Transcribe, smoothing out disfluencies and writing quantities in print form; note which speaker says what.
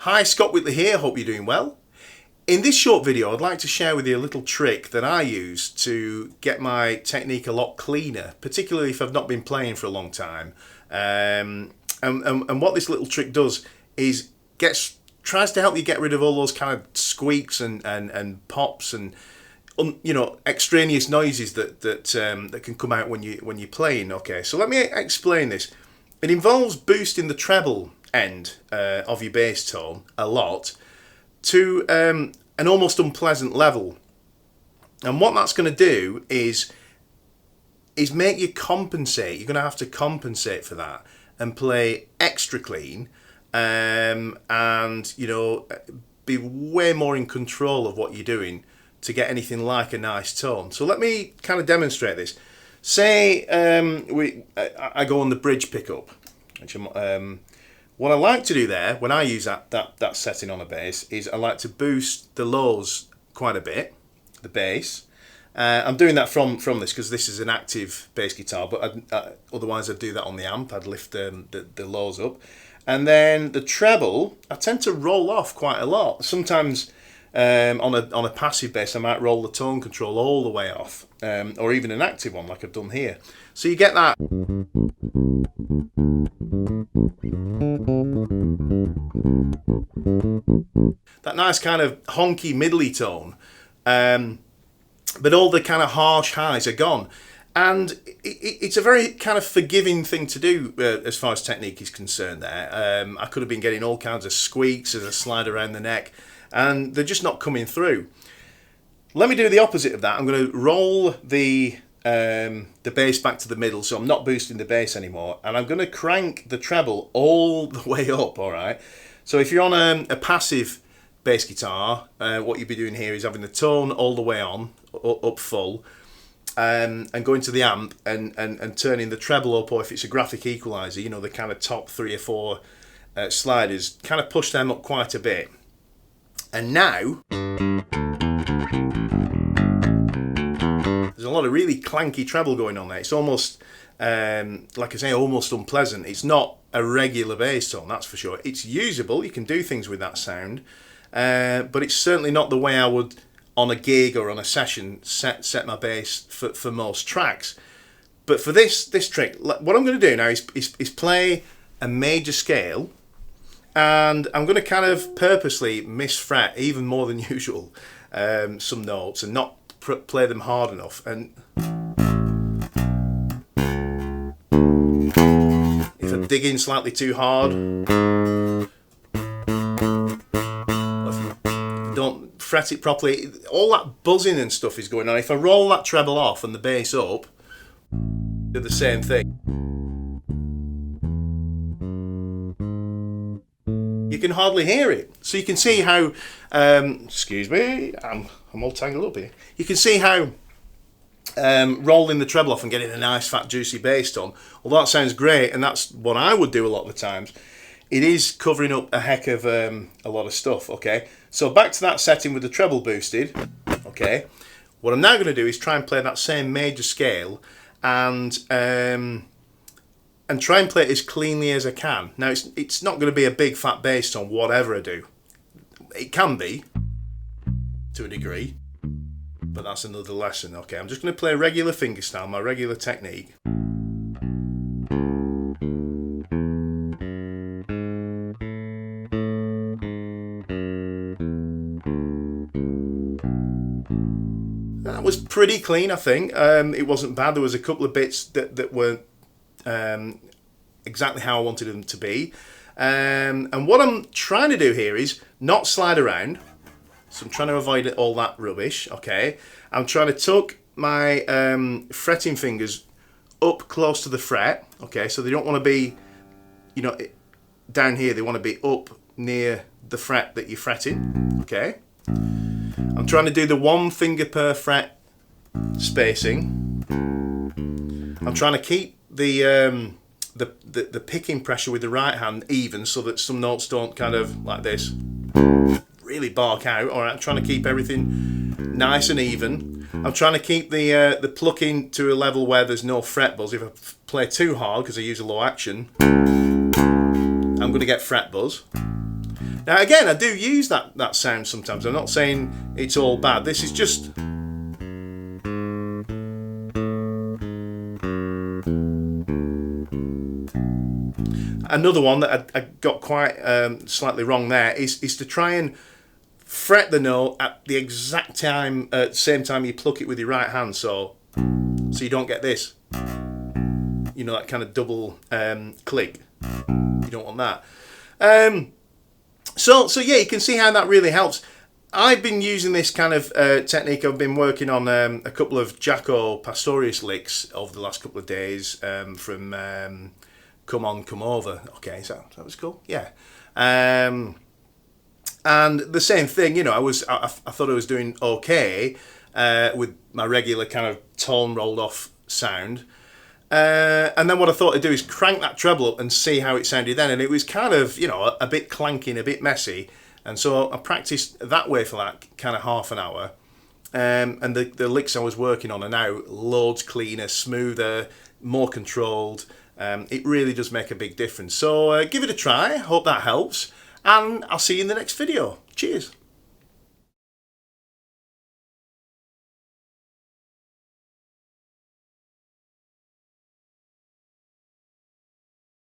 Speaker 1: Hi, Scott Whitley here, hope you're doing well. In this short video I'd like to share with you a little trick that I use to get my technique a lot cleaner, particularly if I've not been playing for a long time. And what this little trick does is tries to help you get rid of all those kind of squeaks and pops and extraneous noises that can come out when you're playing. Okay, so let me explain this. It involves boosting the treble end of your bass tone a lot to an almost unpleasant level, and what that's going to do is make you compensate. You're going to have to compensate for that and play extra clean, and be way more in control of what you're doing to get anything like a nice tone. So let me kind of demonstrate this. Say I go on the bridge pickup, which what I like to do there when I use that setting on a bass is I like to boost the lows quite a bit, the bass. I'm doing that from this because this is an active bass guitar, but otherwise I'd do that on the amp. I'd lift the lows up, and then the treble I tend to roll off quite a lot. Sometimes on a passive bass I might roll the tone control all the way off, or even an active one like I've done here. So you get that. That nice kind of honky middly tone, but all the kind of harsh highs are gone, and it's a very kind of forgiving thing to do as far as technique is concerned there. I could have been getting all kinds of squeaks as I slide around the neck, and they're just not coming through. Let me do the opposite of that. I'm going to roll the bass back to the middle, so I'm not boosting the bass anymore, and I'm going to crank the treble all the way up. All right. So if you're on a passive bass guitar, what you'd be doing here is having the tone all the way on, up full, and going to the amp and turning the treble up, or if it's a graphic equalizer, the kind of top 3 or 4 sliders, kind of push them up quite a bit. And now there's a lot of really clanky treble going on there. It's almost, like I say, almost unpleasant. It's not a regular bass tone, that's for sure. It's usable, you can do things with that sound, but it's certainly not the way I would on a gig or on a session set my bass for most tracks. But for this trick, what I'm going to do now is play a major scale, and I'm going to kind of purposely misfret even more than usual some notes and not play them hard enough. And if I dig in slightly too hard, if I don't fret it properly, all that buzzing and stuff is going on. If I roll that treble off and the bass up, do the same thing. You can hardly hear it. So you can see how, excuse me, I'm all tangled up here. You can see how rolling the treble off and getting a nice fat juicy bass tone, although that sounds great, and that's what I would do a lot of the times, it is covering up a heck of a lot of stuff. Okay, so back to that setting with the treble boosted. Okay, what I'm now going to do is try and play that same major scale and try and play it as cleanly as I can. Now it's not going to be a big fat bass tone whatever I do. It can be to a degree, but that's another lesson. Okay, I'm just going to play regular fingerstyle, my regular technique. That was pretty clean, I think. It wasn't bad. There was a couple of bits that weren't exactly how I wanted them to be, and what I'm trying to do here is not slide around, so I'm trying to avoid all that rubbish. Okay, I'm trying to tuck my fretting fingers up close to the fret. Okay, so they don't want to be down here, they want to be up near the fret that you're fretting. Okay, I'm trying to do the 1 finger per fret spacing. I'm trying to keep the picking pressure with the right hand even, so that some notes don't kind of like this really bark out. All right, I'm trying to keep everything nice and even. I'm trying to keep the plucking to a level where there's no fret buzz. If I play too hard because I use a low action, I'm going to get fret buzz. Now again, I do use that sound sometimes. I'm not saying it's all bad. This is just... Another one that I got quite slightly wrong there is to try and fret the note at the exact time, same time you pluck it with your right hand, so you don't get this. You know, that kind of double click. You don't want that. So yeah, you can see how that really helps. I've been using this kind of technique. I've been working on a couple of Jaco Pastorius licks over the last couple of days from Come On, Come Over. Okay, so that was cool. Yeah. And the same thing, you know, I thought I was doing okay with my regular kind of tone rolled off sound. And then what I thought to do is crank that treble up and see how it sounded then. And it was kind of, you know, a bit clanking, a bit messy. And so I practiced that way for that kind of half an hour. And the licks I was working on are now loads cleaner, smoother, more controlled. It really does make a big difference. So give it a try. Hope that helps. And I'll see you in the next video. Cheers.